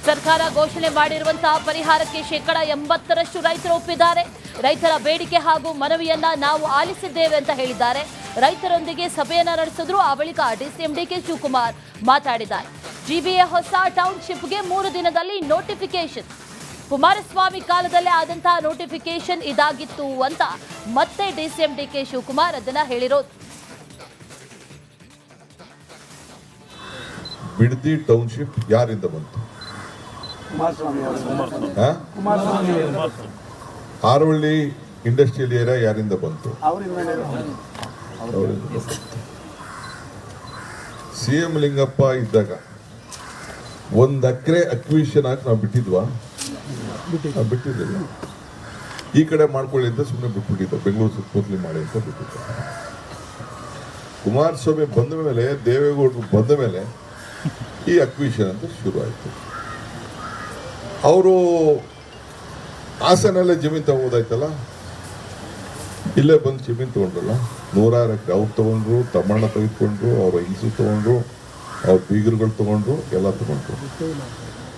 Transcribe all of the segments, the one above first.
ಸರ್ಕಾರ ಘೋಷಣೆ ಮಾಡಿರುವಂತಹ ಪರಿಹಾರಕ್ಕೆ 80% ರೈತರು ಒಪ್ಪಿದ್ದಾರೆ. ರೈತರ ಬೇಡಿಕೆ ಹಾಗೂ ಮನವಿಯನ್ನ ನಾವು ಆಲಿಸಿದ್ದೇವೆ ಅಂತ ಹೇಳಿದ್ದಾರೆ. ರೈತರೊಂದಿಗೆ ಸಭೆಯನ್ನ ನಡೆಸಿದ್ರು. ಆ ಬಳಿಕ ಡಿಸಿಎಂ ಡಿಕೆ ಶಿವಕುಮಾರ್ ಮಾತಾಡಿದ್ದಾರೆ. ಜಿಬಿಎ ಹೊಸ ಟೌನ್ಶಿಪ್ಗೆ 3 ದಿನದಲ್ಲಿ ನೋಟಿಫಿಕೇಶನ್. ಕುಮಾರಸ್ವಾಮಿ ಕಾಲದಲ್ಲೇ ಆದಂತಹ ನೋಟಿಫಿಕೇಶನ್ ಇದಾಗಿತ್ತು ಅಂತ ಮತ್ತೆ ಡಿಸಿಎಂ ಡಿಕೆ ಶಿವಕುಮಾರ್ ಅದನ್ನ ಹೇಳಿರೋದು. ಬಿಡದಿ ಟೌನ್ಶಿಪ್ ಯಾರಿಂದ ಬಂತು? ಹಾರೋಹಳ್ಳಿ ಇಂಡಸ್ಟ್ರಿಯಲ್ ಏರಿಯಾ ಯಾರಿಂದ ಬಂತು? ಸಿಎಂ ಲಿಂಗಪ್ಪ ಇದ್ದಾಗ 1 ಎಕರೆ ಅಕ್ವಿಷನ್ ಆಗಿ ನಾವು ಬಿಟ್ಟಿದ್ವಾ? ಬಿಟ್ಟಿದ್ದಿಲ್ಲ. ಈ ಕಡೆ ಮಾಡ್ಕೊಳ್ಳಿ ಅಂತ ಸುಮ್ಮನೆ ಬಿಟ್ಬಿಟ್ಟಿದ್ದ, ಬೆಂಗಳೂರು ಸುತ್ತಮುತ್ತಲಿ ಮಾಡಿ ಅಂತ ಬಿಟ್ಟಿದ್ದ. ಕುಮಾರಸ್ವಾಮಿ ಬಂದ ಮೇಲೆ, ದೇವೇಗೌಡರು ಬಂದ ಮೇಲೆ ಈ ಅಕ್ವಿಷನ್ ಅಂತ ಶುರು ಆಯಿತು. ಅವರು ಹಾಸನಲ್ಲೇ ಜಮೀನು ತಗೋದಾಯ್ತಲ್ಲ, ಇಲ್ಲೇ ಬಂದು ಜಮೀನು ತಗೊಂಡ್ರಲ್ಲ. 100 ಎಕರೆ ಅವ್ರು ತಗೊಂಡ್ರು, ತಮ್ಮಣ್ಣ ತೆಗೆದುಕೊಂಡ್ರು, ಅವ್ರ ಹೆಂಗಸು ತಗೊಂಡ್ರು, ಅವ್ರ ಬೀಗರುಗಳು ತಗೊಂಡ್ರು, ಎಲ್ಲ ತಗೊಂಡ್ರು.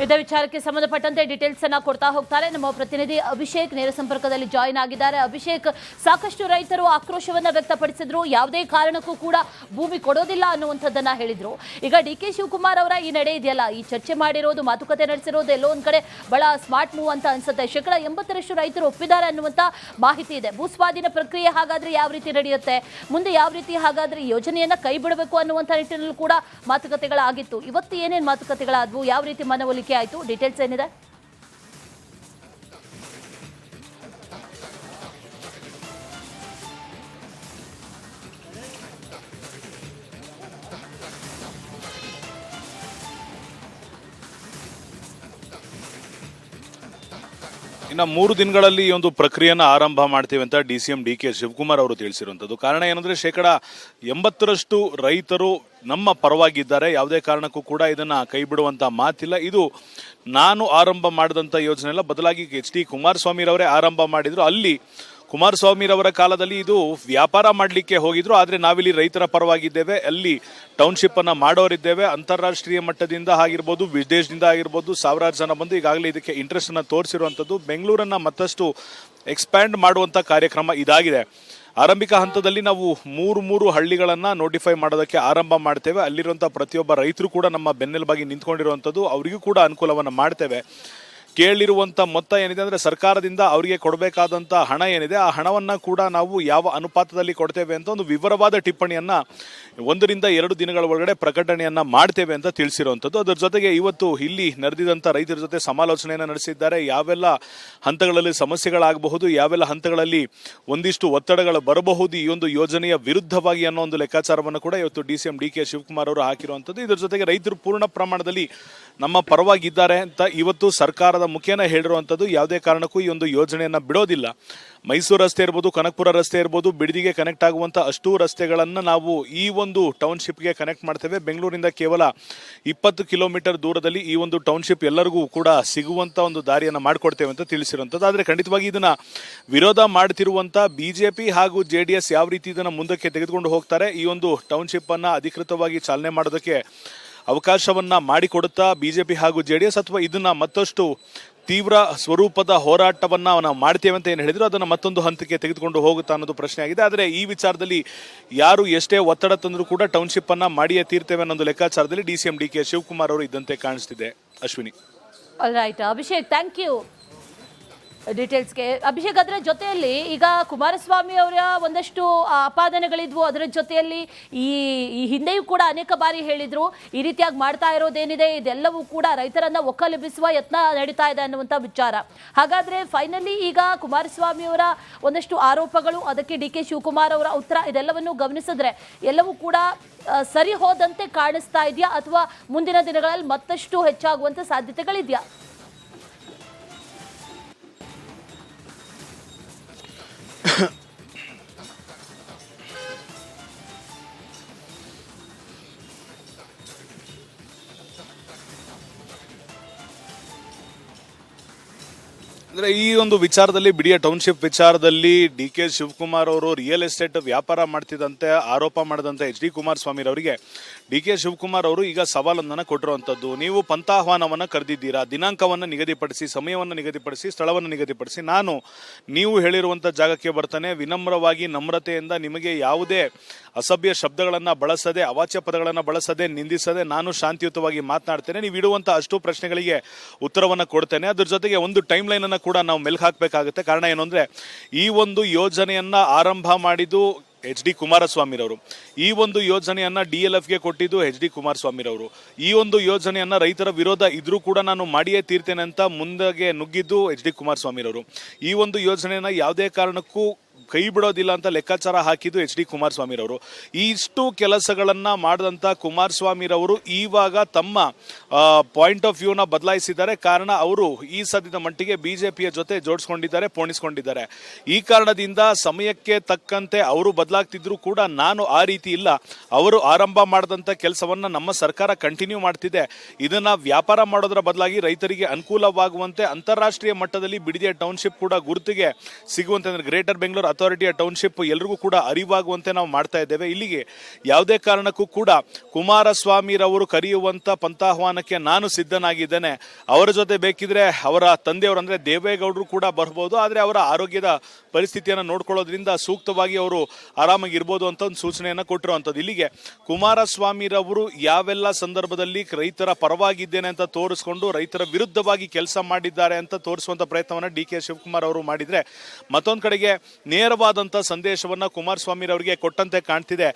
ಇದೇ ವಿಚಾರಕ್ಕೆ ಸಂಬಂಧಪಟ್ಟಂತೆ ಡೀಟೇಲ್ಸ್ ಅನ್ನ ಕೊಡ್ತಾ ಹೋಗ್ತಾರೆ ನಮ್ಮ ಪ್ರತಿನಿಧಿ ಅಭಿಷೇಕ್. ನೇರ ಸಂಪರ್ಕದಲ್ಲಿ ಜಾಯಿನ್ ಆಗಿದ್ದಾರೆ. ಅಭಿಷೇಕ್, ಸಾಕಷ್ಟು ರೈತರು ಆಕ್ರೋಶವನ್ನ ವ್ಯಕ್ತಪಡಿಸಿದ್ರು. ಯಾವುದೇ ಕಾರಣಕ್ಕೂ ಕೂಡ ಭೂಮಿ ಕೊಡೋದಿಲ್ಲ ಅನ್ನುವಂಥದ್ದನ್ನ ಹೇಳಿದ್ರು. ಈಗ ಡಿಕೆ ಶಿವಕುಮಾರ್ ಅವರ ಈ ನಡೆ ಇದೆಯಲ್ಲ, ಈ ಚರ್ಚೆ ಮಾಡಿರೋದು, ಮಾತುಕತೆ ನಡೆಸಿರೋದು ಎಲ್ಲೋ ಒಂದ್ ಕಡೆ ಬಹಳ ಸ್ಮಾರ್ಟ್ ಮೂವ್ ಅಂತ ಅನ್ಸುತ್ತೆ. 80% ರೈತರು ಒಪ್ಪಿದ್ದಾರೆ ಅನ್ನುವಂತ ಮಾಹಿತಿ ಇದೆ. ಭೂಸ್ವಾಧೀನ ಪ್ರಕ್ರಿಯೆ ಹಾಗಾದ್ರೆ ಯಾವ ರೀತಿ ನಡೆಯುತ್ತೆ, ಮುಂದೆ ಯಾವ ರೀತಿ ಹಾಗಾದ್ರೆ ಯೋಜನೆಯನ್ನ ಕೈ ಬಿಡಬೇಕು ಅನ್ನುವಂಥ ನಿಟ್ಟಿನಲ್ಲಿ ಕೂಡ ಮಾತುಕತೆಗಳಾಗಿತ್ತು. ಇವತ್ತು ಏನೇನು ಮಾತುಕತೆಗಳಾದವು, ಯಾವ ರೀತಿ ಮನವೊಲಿಕೆ ಆಯಿತು, ಡೀಟೇಲ್ಸ್ ಏನಿದೆ? ಇನ್ನು 3 ದಿನಗಳಲ್ಲಿ ಈ ಒಂದು ಪ್ರಕ್ರಿಯೆಯನ್ನು ಆರಂಭ ಮಾಡ್ತೀವಿ ಅಂತ ಡಿಸಿಎಂ ಡಿಕೆ ಶಿವಕುಮಾರ್ ಅವರು ತಿಳಿಸಿರುವಂಥದ್ದು. ಕಾರಣ ಏನಂದ್ರೆ 80% ರೈತರು ನಮ್ಮ ಪರವಾಗಿದ್ದಾರೆ. ಯಾವುದೇ ಕಾರಣಕ್ಕೂ ಕೂಡ ಇದನ್ನ ಕೈ ಬಿಡುವಂತ ಮಾತಿಲ್ಲ. ಇದು ನಾನು ಆರಂಭ ಮಾಡಿದಂಥ ಯೋಜನೆ ಅಲ್ಲ, ಬದಲಾಗಿ ಎಚ್ ಡಿ ಕುಮಾರಸ್ವಾಮಿರವರೇ ಆರಂಭ ಮಾಡಿದ್ರು. ಅಲ್ಲಿ ಕುಮಾರಸ್ವಾಮಿರವರ ಕಾಲದಲ್ಲಿ ಇದು ವ್ಯಾಪಾರ ಮಾಡಲಿಕ್ಕೆ ಹೋಗಿದ್ರು. ಆದರೆ ನಾವಿಲ್ಲಿ ರೈತರ ಪರವಾಗಿದ್ದೇವೆ, ಅಲ್ಲಿ ಟೌನ್ಶಿಪ್ ಅನ್ನ ಮಾಡೋರಿದ್ದೇವೆ. ಅಂತಾರಾಷ್ಟ್ರೀಯ ಮಟ್ಟದಿಂದ ಆಗಿರ್ಬೋದು, ವಿದೇಶದಿಂದ ಆಗಿರ್ಬೋದು, ಸಾವಿರಾರು ಜನ ಬಂದು ಈಗಾಗಲೇ ಇದಕ್ಕೆ ಇಂಟ್ರೆಸ್ಟ್ ಅನ್ನ ತೋರಿಸಿರುವಂಥದ್ದು. ಬೆಂಗಳೂರನ್ನ ಮತ್ತಷ್ಟು ಎಕ್ಸ್ಪ್ಯಾಂಡ್ ಮಾಡುವಂತ ಕಾರ್ಯಕ್ರಮ ಇದಾಗಿದೆ. ಆರಂಭಿಕ ಹಂತದಲ್ಲಿ ನಾವು 3 ಹಳ್ಳಿಗಳನ್ನ ನೋಟಿಫೈ ಮಾಡೋದಕ್ಕೆ ಆರಂಭ ಮಾಡ್ತೇವೆ. ಅಲ್ಲಿರುವಂಥ ಪ್ರತಿಯೊಬ್ಬ ರೈತರು ಕೂಡ ನಮ್ಮ ಬೆನ್ನೆಲುಬಾಗಿ ನಿಂತ್ಕೊಂಡಿರುವಂಥದ್ದು. ಅವರಿಗೂ ಕೂಡ ಅನುಕೂಲವನ್ನು ಮಾಡ್ತೇವೆ. ಕೇಳಿರುವಂಥ ಮೊತ್ತ ಏನಿದೆ ಅಂದರೆ ಸರ್ಕಾರದಿಂದ ಅವರಿಗೆ ಕೊಡಬೇಕಾದಂಥ ಹಣ ಏನಿದೆ, ಆ ಹಣವನ್ನು ಕೂಡ ನಾವು ಯಾವ ಅನುಪಾತದಲ್ಲಿ ಕೊಡ್ತೇವೆ ಅಂತ ಒಂದು ವಿವರವಾದ ಟಿಪ್ಪಣಿಯನ್ನು 1 ರಿಂದ 2 ದಿನಗಳ ಒಳಗಡೆ ಪ್ರಕಟಣೆಯನ್ನು ಮಾಡ್ತೇವೆ ಅಂತ ತಿಳಿಸಿರುವಂಥದ್ದು. ಅದರ ಜೊತೆಗೆ ಇವತ್ತು ಇಲ್ಲಿ ನಡೆದಿದ್ದಂಥ ರೈತರ ಜೊತೆ ಸಮಾಲೋಚನೆಯನ್ನು ನಡೆಸಿದ್ದಾರೆ. ಯಾವೆಲ್ಲ ಹಂತಗಳಲ್ಲಿ ಸಮಸ್ಯೆಗಳಾಗಬಹುದು, ಯಾವೆಲ್ಲ ಹಂತಗಳಲ್ಲಿ ಒಂದಿಷ್ಟು ಒತ್ತಡಗಳು ಬರಬಹುದು ಈ ಒಂದು ಯೋಜನೆಯ ವಿರುದ್ಧವಾಗಿ ಅನ್ನೋ ಒಂದು ಲೆಕ್ಕಾಚಾರವನ್ನು ಕೂಡ ಇವತ್ತು ಡಿಸಿಎಂ ಡಿಕೆ ಶಿವಕುಮಾರ್ ಅವರು ಹಾಕಿರುವಂಥದ್ದು. ಇದರ ಜೊತೆಗೆ ರೈತರು ಪೂರ್ಣ ಪ್ರಮಾಣದಲ್ಲಿ ನಮ್ಮ ಪರವಾಗಿದ್ದಾರೆ ಅಂತ ಇವತ್ತು ಸರ್ಕಾರದ ಮುಖೇನ ಹೇಳಿರುವಂಥದ್ದು. ಯಾವುದೇ ಕಾರಣಕ್ಕೂ ಈ ಒಂದು ಯೋಜನೆಯನ್ನ ಬಿಡೋದಿಲ್ಲ. ಮೈಸೂರು ರಸ್ತೆ ಇರ್ಬೋದು, ಕನಕಪುರ ರಸ್ತೆ ಇರ್ಬೋದು, ಬಿಡದಿಗೆ ಕನೆಕ್ಟ್ ಆಗುವಂಥ ಅಷ್ಟೂ ರಸ್ತೆಗಳನ್ನು ನಾವು ಈ ಒಂದು ಟೌನ್ಶಿಪ್ಗೆ ಕನೆಕ್ಟ್ ಮಾಡ್ತೇವೆ. ಬೆಂಗಳೂರಿಂದ ಕೇವಲ 20 ಕಿಲೋಮೀಟರ್ ದೂರದಲ್ಲಿ ಈ ಒಂದು ಟೌನ್ಶಿಪ್ ಎಲ್ಲರಿಗೂ ಕೂಡ ಸಿಗುವಂಥ ಒಂದು ದಾರಿಯನ್ನು ಮಾಡಿಕೊಡ್ತೇವೆ ಅಂತ ತಿಳಿಸಿರುವಂಥದ್ದು. ಆದರೆ ಖಂಡಿತವಾಗಿ ಇದನ್ನ ವಿರೋಧ ಮಾಡ್ತಿರುವಂಥ ಬಿಜೆಪಿ ಹಾಗೂ JDS ಯಾವ ರೀತಿ ಇದನ್ನು ಮುಂದಕ್ಕೆ ತೆಗೆದುಕೊಂಡು ಹೋಗ್ತಾರೆ, ಈ ಒಂದು ಟೌನ್ಶಿಪ್ ಅನ್ನ ಅಧಿಕೃತವಾಗಿ ಚಾಲನೆ ಮಾಡೋದಕ್ಕೆ ಅವಕಾಶವನ್ನ ಮಾಡಿಕೊಡುತ್ತಾ ಬಿಜೆಪಿ ಹಾಗೂ JDS, ಅಥವಾ ಇದನ್ನ ಮತ್ತಷ್ಟು ತೀವ್ರ ಸ್ವರೂಪದ ಹೋರಾಟವನ್ನ ನಾವು ಮಾಡ್ತೇವೆ ಅಂತ ಏನು ಹೇಳಿದ್ರು ಅದನ್ನು ಮತ್ತೊಂದು ಹಂತಕ್ಕೆ ತೆಗೆದುಕೊಂಡು ಹೋಗುತ್ತಾ ಅನ್ನೋದು ಪ್ರಶ್ನೆ ಆಗಿದೆ. ಆದರೆ ಈ ವಿಚಾರದಲ್ಲಿ ಯಾರು ಎಷ್ಟೇ ಒತ್ತಡ ತಂದರೂ ಕೂಡ ಟೌನ್ಶಿಪ್ ಅನ್ನ ಮಾಡಿಯೇ ತೀರ್ತೇವೆ ಅನ್ನೋ ಡಿಸಿಎಂ ಡಿಕೆ ಶಿವಕುಮಾರ್ ಅವರು ಇದ್ದಂತೆ ಕಾಣಿಸ್ತಿದೆ. Ashwini. Alright Abhishek, thank you ಡೀಟೇಲ್ಸ್ಗೆ. ಅಭಿಷೇಕ್, ಅದರ ಜೊತೆಯಲ್ಲಿ ಈಗ ಕುಮಾರಸ್ವಾಮಿ ಅವರ ಒಂದಷ್ಟು ಆಪಾದನೆಗಳಿದ್ವು. ಅದರ ಜೊತೆಯಲ್ಲಿ ಈ ಹಿಂದೆಯೂ ಕೂಡ ಅನೇಕ ಬಾರಿ ಹೇಳಿದ್ರು, ಈ ರೀತಿಯಾಗಿ ಮಾಡ್ತಾ ಇರೋದೇನಿದೆ ಇದೆಲ್ಲವೂ ಕೂಡ ರೈತರನ್ನ ಒಕ್ಕಲೆಬ್ಬಿಸುವ ಯತ್ನ ನಡೀತಾ ಇದೆ ಅನ್ನುವಂಥ ವಿಚಾರ. ಹಾಗಾದ್ರೆ ಫೈನಲಿ ಈಗ ಕುಮಾರಸ್ವಾಮಿ ಅವರ ಒಂದಷ್ಟು ಆರೋಪಗಳು, ಅದಕ್ಕೆ ಡಿಕೆ ಶಿವಕುಮಾರ್ ಅವರ ಉತ್ತರ, ಇದೆಲ್ಲವನ್ನು ಗಮನಿಸಿದ್ರೆ ಎಲ್ಲವೂ ಕೂಡ ಸರಿ ಹೋದಂತೆ ಕಾಣಿಸ್ತಾ ಇದೆಯಾ, ಅಥವಾ ಮುಂದಿನ ದಿನಗಳಲ್ಲಿ ಮತ್ತಷ್ಟು ಹೆಚ್ಚಾಗುವಂತ ಸಾಧ್ಯತೆಗಳಿದೆಯಾ? ಅಂದ್ರೆ ಈ ಒಂದು ವಿಚಾರದಲ್ಲಿ ಬಿಡಿಯ ಟೌನ್ಶಿಪ್ ವಿಚಾರದಲ್ಲಿ ಡಿ ಕೆ ಶಿವಕುಮಾರ್ ಅವರು ರಿಯಲ್ ಎಸ್ಟೇಟ್ ವ್ಯಾಪಾರ ಮಾಡ್ತಿದ್ದಂತೆ ಆರೋಪ ಮಾಡಿದಂತೆ ಎಚ್ ಡಿ ಕುಮಾರಸ್ವಾಮಿ ಅವರಿಗೆ ಡಿ ಕೆ ಶಿವಕುಮಾರ್ ಅವರು ಈಗ ಸವಾಲೊಂದನ್ನು ಕೊಟ್ಟಿರುವಂಥದ್ದು. ನೀವು ಪಂಥಾಹ್ವಾನವನ್ನು ಕರೆದಿದ್ದೀರಾ, ದಿನಾಂಕವನ್ನು ನಿಗದಿಪಡಿಸಿ, ಸಮಯವನ್ನು ನಿಗದಿಪಡಿಸಿ, ಸ್ಥಳವನ್ನು ನಿಗದಿಪಡಿಸಿ, ನಾನು ನೀವು ಹೇಳಿರುವಂಥ ಜಾಗಕ್ಕೆ ಬರ್ತಾನೆ, ವಿನಮ್ರವಾಗಿ ನಮ್ರತೆಯಿಂದ ನಿಮಗೆ ಯಾವುದೇ ಅಸಭ್ಯ ಶಬ್ದಗಳನ್ನು ಬಳಸದೆ, ಅವಾಚ್ಯ ಪದಗಳನ್ನು ಬಳಸದೆ, ನಿಂದಿಸದೆ ನಾನು ಶಾಂತಿಯುತವಾಗಿ ಮಾತನಾಡ್ತೇನೆ. ನೀವು ಇಡುವಂಥ ಅಷ್ಟು ಪ್ರಶ್ನೆಗಳಿಗೆ ಉತ್ತರವನ್ನು ಕೊಡ್ತೇನೆ. ಅದ್ರ ಜೊತೆಗೆ ಒಂದು ಟೈಮ್ ಲೈನ್ ಅನ್ನು ಕೂಡ ನಾವು ಮೆಲ್ಕು ಹಾಕಬೇಕಾಗುತ್ತೆ. ಕಾರಣ ಏನು ಅಂದರೆ ಈ ಒಂದು ಯೋಜನೆಯನ್ನ ಆರಂಭ ಮಾಡಿದ್ದು ಎಚ್ ಡಿ ಕುಮಾರಸ್ವಾಮಿರವರು, ಈ ಒಂದು ಯೋಜನೆಯನ್ನ DLFಗೆ ಕೊಟ್ಟಿದ್ದು ಎಚ್ ಡಿ ಕುಮಾರಸ್ವಾಮಿರವರು, ಈ ಒಂದು ಯೋಜನೆಯನ್ನ ರೈತರ ವಿರೋಧ ಇದ್ರೂ ಕೂಡ ನಾನು ಮಾಡಿಯೇ ತೀರ್ತೇನೆ ಅಂತ ಮುಂದೆಗೆ ನುಗ್ಗಿದ್ದು ಎಚ್ ಡಿ ಕುಮಾರಸ್ವಾಮಿರವರು, ಈ ಒಂದು ಯೋಜನೆಯನ್ನ ಯಾವುದೇ ಕಾರಣಕ್ಕೂ ಕೈ ಬಿಡೋದಿಲ್ಲ ಅಂತ ಲೆಕ್ಕಾಚಾರ ಹಾಕಿದ್ದು ಎಚ್ ಡಿ ಕುಮಾರಸ್ವಾಮಿರವರು. ಇಷ್ಟು ಕೆಲಸಗಳನ್ನ ಮಾಡಿದಂಥ ಕುಮಾರಸ್ವಾಮಿರವರು ಇವಾಗ ತಮ್ಮ ಪಾಯಿಂಟ್ ಆಫ್ ವ್ಯೂನ ಬದಲಾಯಿಸಿದ್ದಾರೆ. ಕಾರಣ ಅವರು ಈ ಸದ್ಯದ ಮಟ್ಟಿಗೆ BJPಯ ಜೊತೆ ಜೋಡಿಸ್ಕೊಂಡಿದ್ದಾರೆ, ಪೋಣಿಸ್ಕೊಂಡಿದ್ದಾರೆ. ಈ ಕಾರಣದಿಂದ ಸಮಯಕ್ಕೆ ತಕ್ಕಂತೆ ಅವರು ಬದಲಾಗ್ತಿದ್ರು ಕೂಡ ನಾನು ಆ ರೀತಿ ಇಲ್ಲ. ಅವರು ಆರಂಭ ಮಾಡಿದಂಥ ಕೆಲಸವನ್ನ ನಮ್ಮ ಸರ್ಕಾರ ಕಂಟಿನ್ಯೂ ಮಾಡ್ತಿದೆ. ಇದನ್ನ ವ್ಯಾಪಾರ ಮಾಡೋದರ ಬದಲಾಗಿ ರೈತರಿಗೆ ಅನುಕೂಲವಾಗುವಂತೆ ಅಂತಾರಾಷ್ಟ್ರೀಯ ಮಟ್ಟದಲ್ಲಿ ಬಿಡದಿಯ ಟೌನ್ಶಿಪ್ ಕೂಡ ಗುರುತಿಗೆ ಸಿಗುವಂತೆ, ಅಂದ್ರೆ ಗ್ರೇಟರ್ ಬೆಂಗಳೂರು ಅಥಾರಿಟಿಯ ಟೌನ್ಶಿಪ್ ಎಲ್ರಿಗೂ ಕೂಡ ಅರಿವಾಗುವಂತೆ ನಾವು ಮಾಡ್ತಾ ಇದ್ದೇವೆ. ಇಲ್ಲಿಗೆ ಯಾವುದೇ ಕಾರಣಕ್ಕೂ ಕೂಡ ಕುಮಾರಸ್ವಾಮಿರವರು ಕರೆಯುವಂತ ಪಂಥಾಹ್ವಾನಕ್ಕೆ ನಾನು ಸಿದ್ಧನಾಗಿದ್ದೇನೆ. ಅವರ ಜೊತೆ ಬೇಕಿದ್ರೆ ಅವರ ತಂದೆಯವರು ಅಂದ್ರೆ ದೇವೇಗೌಡರು ಕೂಡ ಬರ್ಬೋದು, ಆದರೆ ಅವರ ಆರೋಗ್ಯದ ಪರಿಸ್ಥಿತಿಯನ್ನು ನೋಡ್ಕೊಳ್ಳೋದ್ರಿಂದ ಸೂಕ್ತವಾಗಿ ಅವರು ಆರಾಮಾಗಿರ್ಬೋದು ಅಂತ ಒಂದು ಸೂಚನೆಯನ್ನು ಕೊಟ್ಟಿರುವಂಥದ್ದು. ಇಲ್ಲಿಗೆ ಕುಮಾರಸ್ವಾಮಿರವರು ಯಾವೆಲ್ಲ ಸಂದರ್ಭದಲ್ಲಿ ರೈತರ ಪರವಾಗಿದ್ದೇನೆ ಅಂತ ತೋರಿಸ್ಕೊಂಡು ರೈತರ ವಿರುದ್ಧವಾಗಿ ಕೆಲಸ ಮಾಡಿದ್ದಾರೆ ಅಂತ ತೋರಿಸುವಂತ ಪ್ರಯತ್ನವನ್ನು ಡಿ ಕೆ ಶಿವಕುಮಾರ್ ಅವರು ಮಾಡಿದ್ರೆ, ಮತ್ತೊಂದು ಕಡೆಗೆ ನೇರವಾದಂಥ ಸಂದೇಶವನ್ನು ಕುಮಾರಸ್ವಾಮಿರವರಿಗೆ ಕೊಟ್ಟಂತೆ ಕಾಣ್ತಿದೆ.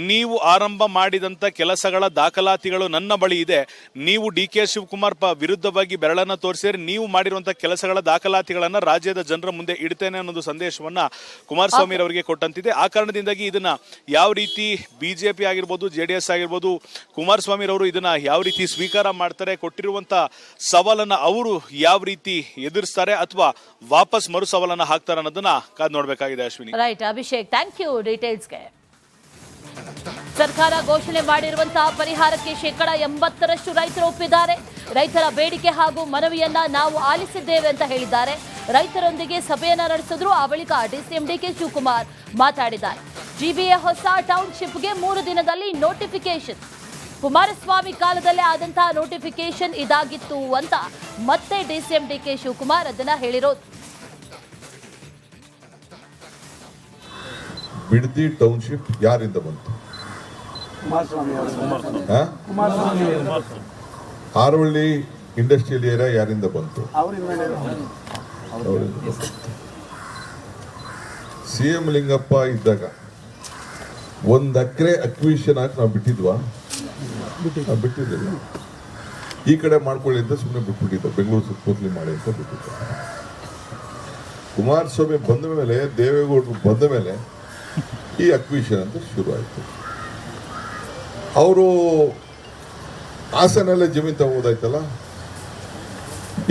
ನೀವು ಆರಂಭ ಮಾಡಿದಂಥ ಕೆಲಸಗಳ ದಾಖಲಾತಿಗಳು ನನ್ನ ಬಳಿ ಇದೆ. ನೀವು ಡಿ ಕೆ ಶಿವಕುಮಾರ್ ವಿರುದ್ಧವಾಗಿ ಬೆರಳನ್ನು ತೋರಿಸಿದರೆ ನೀವು ಮಾಡಿರುವಂಥ ಕೆಲಸಗಳ ದಾಖಲಾತಿಗಳನ್ನು ರಾಜ್ಯದ ಜನರ ಮುಂದೆ ಇಡ್ತೇನೆ ಅನ್ನೋದು ಸಂದೇಶವನ್ನ ಕುಮಾರಸ್ವಾಮಿರವರಿಗೆ ಕೊಟ್ಟಂತಿದೆ. ಆ ಕಾರಣದಿಂದಾಗಿ ಇದನ್ನ ಯಾವ ರೀತಿ BJP ಆಗಿರ್ಬೋದು, JDS ಆಗಿರ್ಬೋದು, ಕುಮಾರಸ್ವಾಮಿರವರು ಇದನ್ನ ಯಾವ ರೀತಿ ಸ್ವೀಕಾರ ಮಾಡ್ತಾರೆ, ಕೊಟ್ಟಿರುವಂತ ಸವಾಲನ್ನ ಅವರು ಯಾವ ರೀತಿ ಎದುರಿಸ್ತಾರೆ ಅಥವಾ ವಾಪಸ್ ಮರು ಸವಾಲನ್ನ ಹಾಕ್ತಾರೆ ಅನ್ನೋದನ್ನ ಕಾದ್ ನೋಡ್ಬೇಕಾಗಿದೆ. Ashwini. Right Abhishek, thank you ಡೀಟೇಲ್ಸ್ಗೆ. ಸರ್ಕಾರ ಘೋಷಣೆ ಮಾಡಿರುವಂತಹ ಪರಿಹಾರಕ್ಕೆ 80% ರೈತರು ಒಪ್ಪಿದ್ದಾರೆ. ರೈತರ ಬೇಡಿಕೆ ಹಾಗೂ ಮನವಿಯನ್ನ ನಾವು ಆಲಿಸಿದ್ದೇವೆ ಅಂತ ಹೇಳಿದ್ದಾರೆ. ರೈತರೊಂದಿಗೆ ಸಭೆಯನ್ನ ನಡೆಸಿದ್ರು. ಆ ಬಳಿಕ DCM DK ಶಿವಕುಮಾರ್ ಮಾತಾಡಿದ್ದಾರೆ. GBA ಹೊಸ ಟೌನ್ಶಿಪ್ಗೆ 3 ದಿನದಲ್ಲಿ ನೋಟಿಫಿಕೇಶನ್. ಕುಮಾರಸ್ವಾಮಿ ಕಾಲದಲ್ಲೇ ಆದಂತಹ ನೋಟಿಫಿಕೇಶನ್ ಇದಾಗಿತ್ತು ಅಂತ ಮತ್ತೆ DCM DK ಶಿವಕುಮಾರ್ ಅದನ್ನ ಹೇಳಿರೋದು. ಬಿಡದಿ ಟೌನ್ಶಿಪ್ ಯಾರಿಂದ ಬಂತು? ಹಾರೋಳ್ಳಿ ಇಂಡಸ್ಟ್ರಿಯಲ್ ಏರಿಯಾ ಯಾರಿಂದ ಬಂತು? CM ಲಿಂಗಪ್ಪ ಇದ್ದಾಗ 1 ಎಕರೆ ಅಕ್ವಿಷನ್ ಆಗಿ ನಾವು ಬಿಟ್ಟಿದ್ವಾ? ಬಿಟ್ಟಿದ್ದಿಲ್ಲ. ಈ ಕಡೆ ಮಾಡ್ಕೊಳ್ಳಿ ಅಂತ ಸುಮ್ಮನೆ ಬಿಟ್ಬಿಟ್ಟಿದ್ದ, ಬೆಂಗಳೂರು ಸುತ್ತಮುತ್ತಲಿ ಮಾಡಿ ಅಂತ ಬಿಟ್ಟಿದ್ದ. ಕುಮಾರಸ್ವಾಮಿ ಬಂದ ಮೇಲೆ, ದೇವೇಗೌಡರು ಬಂದ ಮೇಲೆ ಈ ಅಕ್ವಿಷನ್ ಅಂತ ಶುರು ಆಯ್ತು. ಅವರು ಹಾಸನಲ್ಲೇ ಜಮೀನು ತಗೋದಾಯ್ತಲ್ಲ,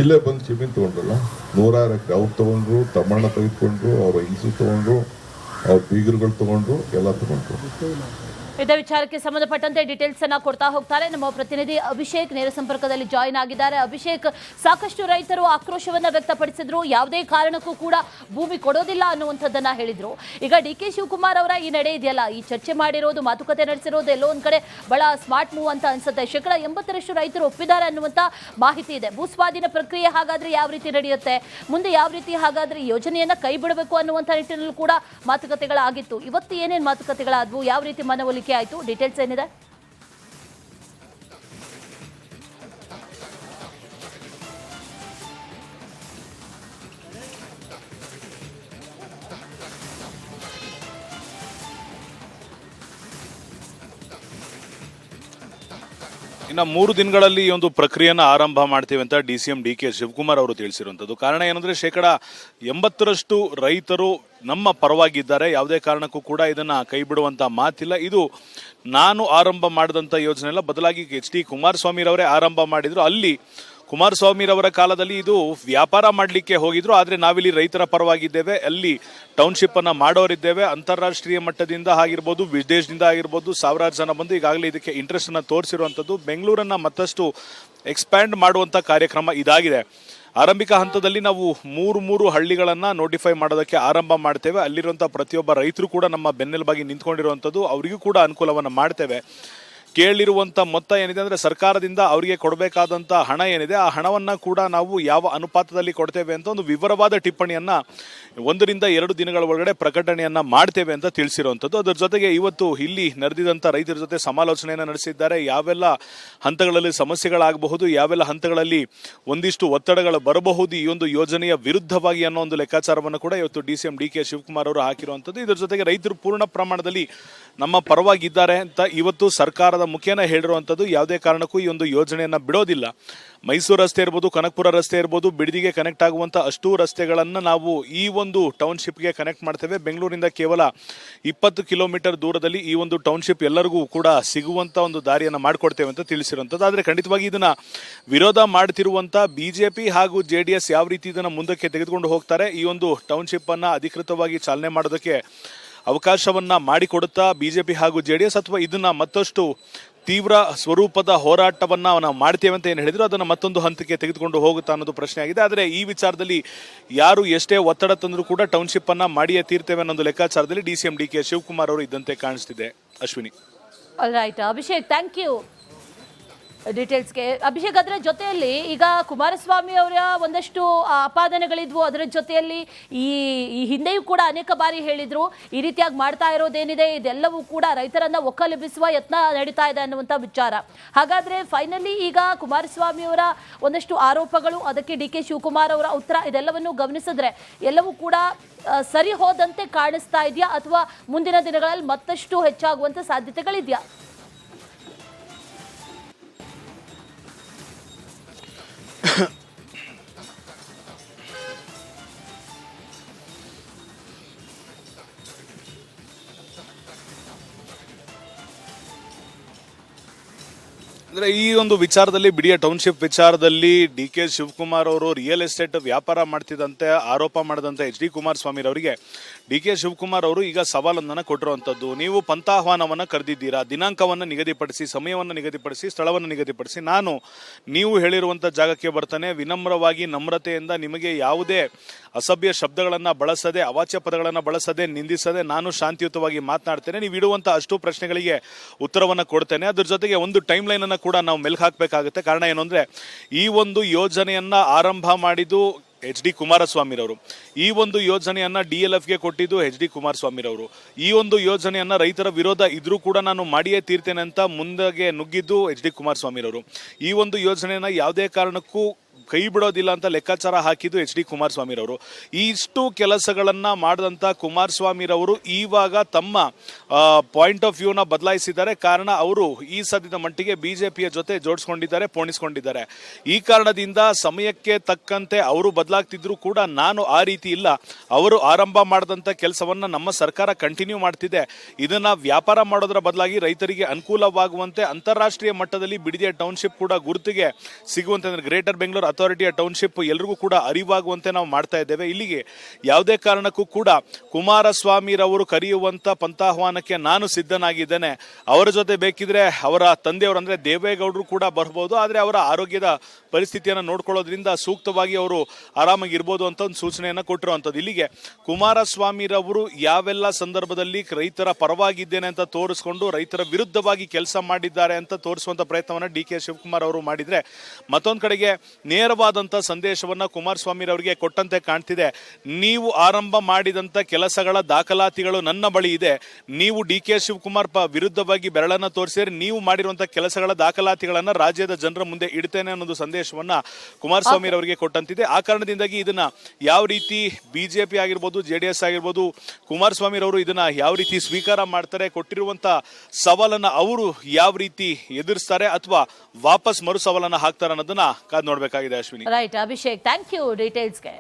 ಇಲ್ಲೇ ಬಂದು ಜಮೀನು ತಗೊಂಡ್ರಲ್ಲ, 106 ಎಕರೆ ಅವ್ರು ತಗೊಂಡ್ರು, ತಮ್ಮಣ್ಣ ತೆಗೆದುಕೊಂಡ್ರು, ಅವ್ರ ಹಿಂಸು ತಗೊಂಡ್ರು, ಅವ್ರ ಬೀಗರುಗಳು ತಗೊಂಡ್ರು, ಎಲ್ಲ ತಗೊಂಡ್ರು. ಇದೇ ವಿಚಾರಕ್ಕೆ ಸಂಬಂಧಪಟ್ಟಂತೆ ಡೀಟೇಲ್ಸ್ ಅನ್ನ ಕೊಡ್ತಾ ಹೋಗ್ತಾರೆ ನಮ್ಮ ಪ್ರತಿನಿಧಿ ಅಭಿಷೇಕ್. ನೇರ ಸಂಪರ್ಕದಲ್ಲಿ ಜಾಯಿನ್ ಆಗಿದ್ದಾರೆ. ಅಭಿಷೇಕ್, ಸಾಕಷ್ಟು ರೈತರು ಆಕ್ರೋಶವನ್ನ ವ್ಯಕ್ತಪಡಿಸಿದ್ರು. ಯಾವುದೇ ಕಾರಣಕ್ಕೂ ಕೂಡ ಭೂಮಿ ಕೊಡೋದಿಲ್ಲ ಅನ್ನುವಂಥದ್ದನ್ನ ಹೇಳಿದ್ರು. ಈಗ DK ಶಿವಕುಮಾರ್ ಅವರ ಈ ನಡೆ ಇದೆಯಲ್ಲ, ಈ ಚರ್ಚೆ ಮಾಡಿರೋದು, ಮಾತುಕತೆ ನಡೆಸಿರೋದು ಎಲ್ಲೋ ಒಂದ್ ಕಡೆ ಬಹಳ ಸ್ಮಾರ್ಟ್ ಮೂವ್ ಅಂತ ಅನ್ಸುತ್ತೆ. 80% ರೈತರು ಒಪ್ಪಿದ್ದಾರೆ ಅನ್ನುವಂತ ಮಾಹಿತಿ ಇದೆ. ಭೂಸ್ವಾಧೀನ ಪ್ರಕ್ರಿಯೆ ಹಾಗಾದ್ರೆ ಯಾವ ರೀತಿ ನಡೆಯುತ್ತೆ, ಮುಂದೆ ಯಾವ ರೀತಿ ಹಾಗಾದ್ರೆ ಯೋಜನೆಯನ್ನ ಕೈ ಬಿಡಬೇಕು ಅನ್ನುವಂಥ ನಿಟ್ಟಿನಲ್ಲೂ ಕೂಡ ಮಾತುಕತೆಗಳಾಗಿತ್ತು. ಇವತ್ತು ಏನೇನು ಮಾತುಕತೆಗಳಾದ್ವು, ಯಾವ ರೀತಿ ಮನವೊಲಿಕೆ ಆಯ್ತು, ಡೀಟೇಲ್ಸ್ ಏನಿದೆ? ಇನ್ನು 3 ದಿನಗಳಲ್ಲಿ ಈ ಒಂದು ಪ್ರಕ್ರಿಯೆಯನ್ನು ಆರಂಭ ಮಾಡ್ತೀವಿ ಅಂತ DCM DK ಶಿವಕುಮಾರ್ ಅವರು ತಿಳಿಸಿರುವಂಥದ್ದು. ಕಾರಣ ಏನಂದ್ರೆ 80% ರೈತರು ನಮ್ಮ ಪರವಾಗಿದ್ದಾರೆ. ಯಾವುದೇ ಕಾರಣಕ್ಕೂ ಕೂಡ ಇದನ್ನ ಕೈ ಬಿಡುವಂತ ಮಾತಿಲ್ಲ. ಇದು ನಾನು ಆರಂಭ ಮಾಡಿದಂಥ ಯೋಜನೆ ಅಲ್ಲ, ಬದಲಾಗಿ ಎಚ್ ಡಿ ಕುಮಾರಸ್ವಾಮಿರವರೇ ಆರಂಭ ಮಾಡಿದ್ರು. ಅಲ್ಲಿ ಕುಮಾರಸ್ವಾಮಿರವರ ಕಾಲದಲ್ಲಿ ಇದು ವ್ಯಾಪಾರ ಮಾಡಲಿಕ್ಕೆ ಹೋಗಿದ್ರು, ಆದರೆ ನಾವಿಲ್ಲಿ ರೈತರ ಪರವಾಗಿದ್ದೇವೆ, ಅಲ್ಲಿ ಟೌನ್ಶಿಪ್ ಅನ್ನ ಮಾಡೋರಿದ್ದೇವೆ. ಅಂತಾರಾಷ್ಟ್ರೀಯ ಮಟ್ಟದಿಂದ ಆಗಿರ್ಬೋದು, ವಿದೇಶದಿಂದ ಆಗಿರ್ಬೋದು ಸಾವಿರಾರು ಜನ ಬಂದು ಈಗಾಗಲೇ ಇದಕ್ಕೆ ಇಂಟ್ರೆಸ್ಟ್ ಅನ್ನ ತೋರಿಸಿರುವಂಥದ್ದು. ಬೆಂಗಳೂರನ್ನ ಮತ್ತಷ್ಟು ಎಕ್ಸ್ಪ್ಯಾಂಡ್ ಮಾಡುವಂಥ ಕಾರ್ಯಕ್ರಮ ಇದಾಗಿದೆ. ಆರಂಭಿಕ ಹಂತದಲ್ಲಿ ನಾವು ಮೂರು ಹಳ್ಳಿಗಳನ್ನ ನೋಟಿಫೈ ಮಾಡೋದಕ್ಕೆ ಆರಂಭ ಮಾಡ್ತೇವೆ. ಅಲ್ಲಿರುವಂತಹ ಪ್ರತಿಯೊಬ್ಬ ರೈತರು ಕೂಡ ನಮ್ಮ ಬೆನ್ನೆಲುಬಾಗಿ ನಿಂತ್ಕೊಂಡಿರುವಂಥದ್ದು, ಅವರಿಗೂ ಕೂಡ ಅನುಕೂಲವನ್ನು ಮಾಡ್ತೇವೆ. ಕೇಳಿರುವಂಥ ಮೊತ್ತ ಏನಿದೆ ಅಂದರೆ ಸರ್ಕಾರದಿಂದ ಅವರಿಗೆ ಕೊಡಬೇಕಾದಂಥ ಹಣ ಏನಿದೆ, ಆ ಹಣವನ್ನು ಕೂಡ ನಾವು ಯಾವ ಅನುಪಾತದಲ್ಲಿ ಕೊಡ್ತೇವೆ ಅಂತ ಒಂದು ವಿವರವಾದ ಟಿಪ್ಪಣಿಯನ್ನು 1 ರಿಂದ 2 ದಿನಗಳ ಒಳಗಡೆ ಪ್ರಕಟಣೆಯನ್ನು ಮಾಡ್ತೇವೆ ಅಂತ ತಿಳಿಸಿರುವಂಥದ್ದು. ಅದರ ಜೊತೆಗೆ ಇವತ್ತು ಇಲ್ಲಿ ನಡೆದಿದಂಥ ರೈತರ ಜೊತೆ ಸಮಾಲೋಚನೆಯನ್ನು ನಡೆಸಿದ್ದಾರೆ. ಯಾವೆಲ್ಲ ಹಂತಗಳಲ್ಲಿ ಸಮಸ್ಯೆಗಳಾಗಬಹುದು, ಯಾವೆಲ್ಲ ಹಂತಗಳಲ್ಲಿ ಒಂದಿಷ್ಟು ಒತ್ತಡಗಳು ಬರಬಹುದು ಈ ಒಂದು ಯೋಜನೆಯ ವಿರುದ್ಧವಾಗಿ ಅನ್ನೋ ಒಂದು ಲೆಕ್ಕಾಚಾರವನ್ನು ಕೂಡ ಇವತ್ತು DCM DK ಶಿವಕುಮಾರ್ ಅವರು ಹಾಕಿರುವಂಥದ್ದು. ಇದರ ಜೊತೆಗೆ ರೈತರು ಪೂರ್ಣ ಪ್ರಮಾಣದಲ್ಲಿ ನಮ್ಮ ಪರವಾಗಿದ್ದಾರೆ ಅಂತ ಇವತ್ತು ಸರ್ಕಾರದ ಮುಖೇನ ಹೇಳಿರುವಂಥದ್ದು. ಯಾವುದೇ ಕಾರಣಕ್ಕೂ ಈ ಒಂದು ಯೋಜನೆಯನ್ನ ಬಿಡೋದಿಲ್ಲ. ಮೈಸೂರು ರಸ್ತೆ ಇರ್ಬೋದು, ಕನಕಪುರ ರಸ್ತೆ ಇರ್ಬೋದು, ಬಿಡದಿಗೆ ಕನೆಕ್ಟ್ ಆಗುವಂಥ ಅಷ್ಟೂ ರಸ್ತೆಗಳನ್ನು ನಾವು ಈ ಒಂದು ಟೌನ್ಶಿಪ್ಗೆ ಕನೆಕ್ಟ್ ಮಾಡ್ತೇವೆ. ಬೆಂಗಳೂರಿಂದ ಕೇವಲ 20 ಕಿಲೋಮೀಟರ್ ದೂರದಲ್ಲಿ ಈ ಒಂದು ಟೌನ್ಶಿಪ್ ಎಲ್ಲರಿಗೂ ಕೂಡ ಸಿಗುವಂಥ ಒಂದು ದಾರಿಯನ್ನು ಮಾಡಿಕೊಡ್ತೇವೆ ಅಂತ ತಿಳಿಸಿರುವಂಥದ್ದು. ಆದರೆ ಖಂಡಿತವಾಗಿ ಇದನ್ನ ವಿರೋಧ ಮಾಡ್ತಿರುವಂಥ BJP ಹಾಗೂ JDS ಯಾವ ರೀತಿ ಇದನ್ನು ಮುಂದಕ್ಕೆ ತೆಗೆದುಕೊಂಡು ಹೋಗ್ತಾರೆ, ಈ ಒಂದು ಟೌನ್ಶಿಪ್ ಅನ್ನ ಅಧಿಕೃತವಾಗಿ ಚಾಲನೆ ಮಾಡೋದಕ್ಕೆ ಅವಕಾಶವನ್ನ ಮಾಡಿಕೊಡುತ್ತಾ BJP ಹಾಗೂ JDS, ಅಥವಾ ಇದನ್ನ ಮತ್ತಷ್ಟು ತೀವ್ರ ಸ್ವರೂಪದ ಹೋರಾಟವನ್ನ ನಾವು ಮಾಡ್ತೇವೆ ಅಂತ ಏನು ಹೇಳಿದ್ರು ಅದನ್ನು ಮತ್ತೊಂದು ಹಂತಕ್ಕೆ ತೆಗೆದುಕೊಂಡು ಹೋಗುತ್ತಾ ಅನ್ನೋದು ಪ್ರಶ್ನೆ ಆಗಿದೆ. ಆದರೆ ಈ ವಿಚಾರದಲ್ಲಿ ಯಾರು ಎಷ್ಟೇ ಒತ್ತಡ ತಂದರೂ ಕೂಡ ಟೌನ್ಶಿಪ್ ಅನ್ನ ಮಾಡಿಯೇ ತೀರ್ತೇವೆ ಅನ್ನೋ ಲೆಕ್ಕಾಚಾರದಲ್ಲಿ DCM DK ಶಿವಕುಮಾರ್ ಅವರು ಇದ್ದಂತೆ ಕಾಣಿಸ್ತಿದೆ. Ashwini. Right Abhishek, thank you ಡೀಟೇಲ್ಸ್ಗೆ. ಅಭಿಷೇಕ್, ಅದರ ಜೊತೆಯಲ್ಲಿ ಈಗ ಕುಮಾರಸ್ವಾಮಿ ಅವರ ಒಂದಷ್ಟು ಆಪಾದನೆಗಳಿದ್ವು. ಅದರ ಜೊತೆಯಲ್ಲಿ ಈ ಹಿಂದೆಯೂ ಕೂಡ ಅನೇಕ ಬಾರಿ ಹೇಳಿದ್ರು ಈ ರೀತಿಯಾಗಿ ಮಾಡ್ತಾ ಇರೋದೇನಿದೆ ಇದೆಲ್ಲವೂ ಕೂಡ ರೈತರನ್ನ ಒಕ್ಕಲೆಬ್ಬಿಸುವ ಯತ್ನ ನಡೀತಾ ಇದೆ ಅನ್ನುವಂಥ ವಿಚಾರ. ಹಾಗಾದ್ರೆ ಫೈನಲಿ ಈಗ ಕುಮಾರಸ್ವಾಮಿ ಅವರ ಒಂದಷ್ಟು ಆರೋಪಗಳು, ಅದಕ್ಕೆ DK ಶಿವಕುಮಾರ್ ಅವರ ಉತ್ತರ, ಇದೆಲ್ಲವನ್ನು ಗಮನಿಸಿದ್ರೆ ಎಲ್ಲವೂ ಕೂಡ ಸರಿ ಹೋದಂತೆ ಕಾಣಿಸ್ತಾ ಇದೆಯಾ, ಅಥವಾ ಮುಂದಿನ ದಿನಗಳಲ್ಲಿ ಮತ್ತಷ್ಟು ಹೆಚ್ಚಾಗುವಂತ ಸಾಧ್ಯತೆಗಳಿದೆಯಾ? ಅಂದರೆ ಈ ಒಂದು ವಿಚಾರದಲ್ಲಿ, ಬಿಡಿಯ ಟೌನ್ಶಿಪ್ ವಿಚಾರದಲ್ಲಿ DK ಶಿವಕುಮಾರ್ ಅವರು ರಿಯಲ್ ಎಸ್ಟೇಟ್ ವ್ಯಾಪಾರ ಮಾಡ್ತಿದ್ದಂತೆ ಆರೋಪ ಮಾಡಿದಂತೆ HD ಕುಮಾರಸ್ವಾಮಿ ಅವರಿಗೆ DK ಶಿವಕುಮಾರ್ ಅವರು ಈಗ ಸವಾಲನ್ನು ಕೊಟ್ಟಿರುವಂಥದ್ದು. ನೀವು ಪಂಥಾಹ್ವಾನವನ್ನು ಕರೆದಿದ್ದೀರಾ, ದಿನಾಂಕವನ್ನು ನಿಗದಿಪಡಿಸಿ, ಸಮಯವನ್ನು ನಿಗದಿಪಡಿಸಿ, ಸ್ಥಳವನ್ನು ನಿಗದಿಪಡಿಸಿ, ನಾನು ನೀವು ಹೇಳಿರುವಂಥ ಜಾಗಕ್ಕೆ ಬರ್ತಾನೆ, ವಿನಮ್ರವಾಗಿ ನಮ್ರತೆಯಿಂದ ನಿಮಗೆ ಯಾವುದೇ ಅಸಭ್ಯ ಶಬ್ದಗಳನ್ನು ಬಳಸದೆ, ಅವಾಚ್ಯ ಪದಗಳನ್ನು ಬಳಸದೆ, ನಿಂದಿಸದೆ ನಾನು ಶಾಂತಿಯುತವಾಗಿ ಮಾತನಾಡ್ತೇನೆ. ನೀವು ಇಡುವಂಥ ಅಷ್ಟು ಪ್ರಶ್ನೆಗಳಿಗೆ ಉತ್ತರವನ್ನು ಕೊಡ್ತೇನೆ. ಅದ್ರ ಜೊತೆಗೆ ಒಂದು ಟೈಮ್ ಲೈನ್ ಅನ್ನು ಕೂಡ ನಾವು ಮೆಲ್ಕು ಹಾಕಬೇಕಾಗುತ್ತೆ. ಕಾರಣ ಏನು ಅಂದರೆ ಈ ಒಂದು ಯೋಜನೆಯನ್ನ ಆರಂಭ ಮಾಡಿದ್ದು HD ಕುಮಾರಸ್ವಾಮಿರವರು, ಈ ಒಂದು ಯೋಜನೆಯನ್ನ DLFಗೆ ಕೊಟ್ಟಿದ್ದು HD ಕುಮಾರಸ್ವಾಮಿರವರು, ಈ ಒಂದು ಯೋಜನೆಯನ್ನ ರೈತರ ವಿರೋಧ ಇದ್ರೂ ಕೂಡ ನಾನು ಮಾಡಿಯೇ ತೀರ್ತೇನೆ ಅಂತ ಮುಂದೆಗೆ ನುಗ್ಗಿದ್ದು HD ಕುಮಾರಸ್ವಾಮಿರವರು, ಈ ಒಂದು ಯೋಜನೆಯನ್ನ ಯಾವುದೇ ಕಾರಣಕ್ಕೂ ಕೈ ಬಿಡೋದಿಲ್ಲ ಅಂತ ಲೆಕ್ಕಾಚಾರ ಹಾಕಿದ್ದು HD ಕುಮಾರಸ್ವಾಮಿರವರು. ಇಷ್ಟು ಕೆಲಸಗಳನ್ನ ಮಾಡಿದಂಥ ಕುಮಾರಸ್ವಾಮಿರವರು ಇವಾಗ ತಮ್ಮ ಪಾಯಿಂಟ್ ಆಫ್ ವ್ಯೂನ ಬದಲಾಯಿಸಿದ್ದಾರೆ. ಕಾರಣ ಅವರು ಈ ಸದ್ಯದ ಮಟ್ಟಿಗೆ BJPಯ ಜೊತೆ ಜೋಡಿಸ್ಕೊಂಡಿದ್ದಾರೆ, ಪೋಣಿಸ್ಕೊಂಡಿದ್ದಾರೆ. ಈ ಕಾರಣದಿಂದ ಸಮಯಕ್ಕೆ ತಕ್ಕಂತೆ ಅವರು ಬದಲಾಗ್ತಿದ್ರು ಕೂಡ ನಾನು ಆ ರೀತಿ ಇಲ್ಲ. ಅವರು ಆರಂಭ ಮಾಡಿದಂಥ ಕೆಲಸವನ್ನ ನಮ್ಮ ಸರ್ಕಾರ ಕಂಟಿನ್ಯೂ ಮಾಡ್ತಿದೆ. ಇದನ್ನ ವ್ಯಾಪಾರ ಮಾಡೋದ್ರ ಬದಲಾಗಿ ರೈತರಿಗೆ ಅನುಕೂಲವಾಗುವಂತೆ ಅಂತಾರಾಷ್ಟ್ರೀಯ ಮಟ್ಟದಲ್ಲಿ ಬಿಡದಿಯ ಟೌನ್ಶಿಪ್ ಕೂಡ ಗುರುತಿಗೆ ಸಿಗುವಂತೆ, ಅಂದ್ರೆ ಗ್ರೇಟರ್ ಬೆಂಗಳೂರು ಅಥಾರಿಟಿಯ ಟೌನ್ಶಿಪ್ ಎಲ್ರಿಗೂ ಕೂಡ ಅರಿವಾಗುವಂತೆ ನಾವು ಮಾಡ್ತಾ ಇದ್ದೇವೆ. ಇಲ್ಲಿಗೆ ಯಾವುದೇ ಕಾರಣಕ್ಕೂ ಕೂಡ ಕುಮಾರಸ್ವಾಮಿರವರು ಕರೆಯುವಂತ ಪಂಥಾಹ್ವಾನಕ್ಕೆ ನಾನು ಸಿದ್ಧನಾಗಿದ್ದೇನೆ. ಅವರ ಜೊತೆ ಬೇಕಿದ್ರೆ ಅವರ ತಂದೆಯವರು ಅಂದ್ರೆ ದೇವೇಗೌಡರು ಕೂಡ ಬರ್ಬೋದು, ಆದರೆ ಅವರ ಆರೋಗ್ಯದ ಪರಿಸ್ಥಿತಿಯನ್ನು ನೋಡ್ಕೊಳ್ಳೋದ್ರಿಂದ ಸೂಕ್ತವಾಗಿ ಅವರು ಆರಾಮಾಗಿರ್ಬೋದು ಅಂತ ಒಂದು ಸೂಚನೆಯನ್ನು ಕೊಟ್ಟಿರುವಂಥದ್ದು. ಇಲ್ಲಿಗೆ ಕುಮಾರಸ್ವಾಮಿರವರು ಯಾವೆಲ್ಲ ಸಂದರ್ಭದಲ್ಲಿ ರೈತರ ಪರವಾಗಿದ್ದೇನೆ ಅಂತ ತೋರಿಸ್ಕೊಂಡು ರೈತರ ವಿರುದ್ಧವಾಗಿ ಕೆಲಸ ಮಾಡಿದ್ದಾರೆ ಅಂತ ತೋರಿಸುವಂತ ಪ್ರಯತ್ನವನ್ನು DK ಶಿವಕುಮಾರ್ ಅವರು ಮಾಡಿದ್ರೆ, ಮತ್ತೊಂದು ಕಡೆಗೆ ನೇರವಾದಂಥ ಸಂದೇಶವನ್ನ ಕುಮಾರಸ್ವಾಮಿರವರಿಗೆ ಕೊಟ್ಟಂತೆ ಕಾಣ್ತಿದೆ. ನೀವು ಆರಂಭ ಮಾಡಿದಂಥ ಕೆಲಸಗಳ ದಾಖಲಾತಿಗಳು ನನ್ನ ಬಳಿ ಇದೆ, ನೀವು DK ಶಿವಕುಮಾರ್ ವಿರುದ್ಧವಾಗಿ ಬೆರಳನ್ನ ತೋರಿಸಿದ್ರೆ ನೀವು ಮಾಡಿರುವಂಥ ಕೆಲಸಗಳ ದಾಖಲಾತಿಗಳನ್ನ ರಾಜ್ಯದ ಜನರ ಮುಂದೆ ಇಡ್ತೇನೆ ಅನ್ನೋದು ಸಂದೇಶವನ್ನ ಕುಮಾರಸ್ವಾಮಿರವರಿಗೆ ಕೊಟ್ಟಂತಿದೆ. ಆ ಕಾರಣದಿಂದಾಗಿ ಇದನ್ನ ಯಾವ ರೀತಿ BJP ಆಗಿರ್ಬೋದು, JDS ಆಗಿರ್ಬೋದು, ಕುಮಾರಸ್ವಾಮಿರವರು ಇದನ್ನ ಯಾವ ರೀತಿ ಸ್ವೀಕಾರ ಮಾಡ್ತಾರೆ, ಕೊಟ್ಟಿರುವಂತ ಸವಾಲನ್ನ ಅವರು ಯಾವ ರೀತಿ ಎದುರಿಸ್ತಾರೆ ಅಥವಾ ವಾಪಸ್ ಮರು ಸವಾಲನ್ನ ಹಾಕ್ತಾರೆ ಅನ್ನೋದನ್ನ ಕಾದು ನೋಡ್ಬೇಕಾಗಿದೆ. Ashwini. Right Abhishek, thank you ಡೀಟೇಲ್ಸ್ಗೆ.